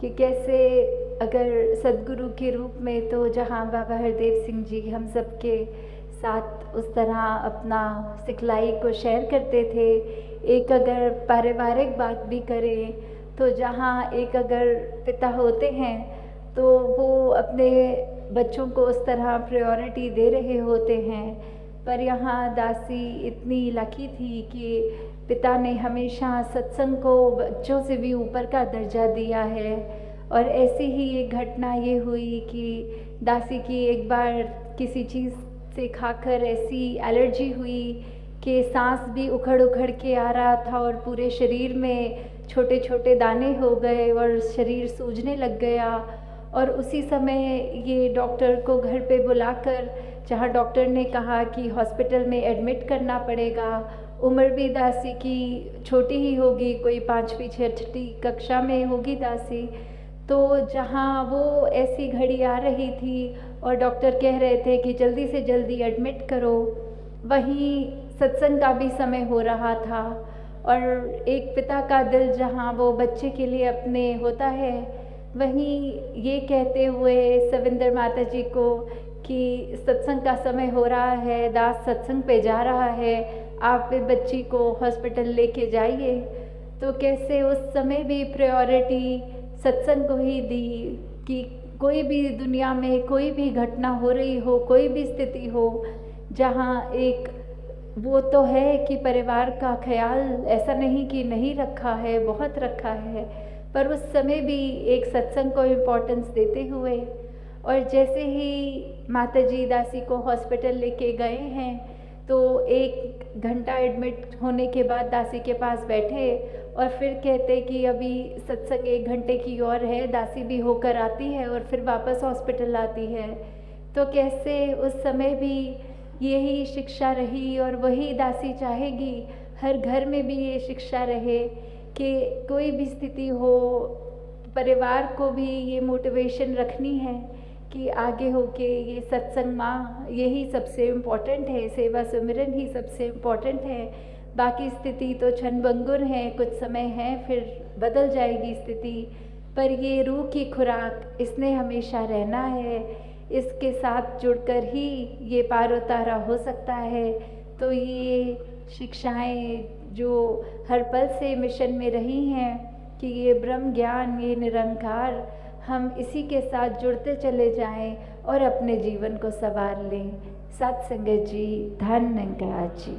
कि कैसे अगर सदगुरु के रूप में तो जहाँ बाबा हरदेव सिंह जी हम सबके साथ उस तरह अपना सिखलाई को शेयर करते थे। एक अगर पारिवारिक बात भी करें तो जहाँ एक अगर पिता होते हैं तो वो अपने बच्चों को उस तरह प्रायोरिटी दे रहे होते हैं। पर यहाँ दासी इतनी लकी थी कि पिता ने हमेशा सत्संग को बच्चों से भी ऊपर का दर्जा दिया है। और ऐसी ही एक घटना ये हुई कि दासी की एक बार किसी चीज़ से खाकर ऐसी एलर्जी हुई कि सांस भी उखड़ उखड़ के आ रहा था और पूरे शरीर में छोटे छोटे दाने हो गए और शरीर सूजने लग गया। और उसी समय ये डॉक्टर को घर पे बुलाकर, जहाँ डॉक्टर ने कहा कि हॉस्पिटल में एडमिट करना पड़ेगा। उम्र भी दासी की छोटी ही होगी, कोई 5वीं 6वीं कक्षा में होगी दासी। तो जहाँ वो ऐसी घड़ी आ रही थी और डॉक्टर कह रहे थे कि जल्दी से जल्दी एडमिट करो, वहीं सत्संग का भी समय हो रहा था। और एक पिता का दिल जहाँ वो बच्चे के लिए अपने होता है, वहीं ये कहते हुए सविंदर माता जी को कि सत्संग का समय हो रहा है, दास सत्संग पे जा रहा है, आप बच्ची को हॉस्पिटल लेके जाइए। तो कैसे उस समय भी प्रायोरिटी सत्संग को ही दी कि कोई भी दुनिया में कोई भी घटना हो रही हो, कोई भी स्थिति हो, जहाँ एक वो तो है कि परिवार का ख्याल ऐसा नहीं कि नहीं रखा है, बहुत रखा है, पर उस समय भी एक सत्संग को इम्पोर्टेंस देते हुए। और जैसे ही माता जी दासी को हॉस्पिटल लेके गए हैं तो 1 घंटा एडमिट होने के बाद दासी के पास बैठे और फिर कहते कि अभी सत्संग 1 घंटे की और है, दासी भी होकर आती है और फिर वापस हॉस्पिटल आती है। तो कैसे उस समय भी यही शिक्षा रही और वही दासी चाहेगी हर घर में भी ये शिक्षा रहे कि कोई भी स्थिति हो, परिवार को भी ये मोटिवेशन रखनी है कि आगे होके ये सत्संग माँ यही सबसे इम्पोर्टेंट है, सेवा सुमिरन ही सबसे इम्पोर्टेंट है। बाकी स्थिति तो क्षणभंगुर है, कुछ समय है, फिर बदल जाएगी स्थिति, पर ये रूह की खुराक इसने हमेशा रहना है, इसके साथ जुड़कर ही ये पार उतारा हो सकता है। तो ये शिक्षाएं जो हर पल से मिशन में रही हैं कि ये ब्रह्म ज्ञान, ये निरंकार, हम इसी के साथ जुड़ते चले जाएं और अपने जीवन को संवार लें। सत्संगत जी, धन्यवाद जी।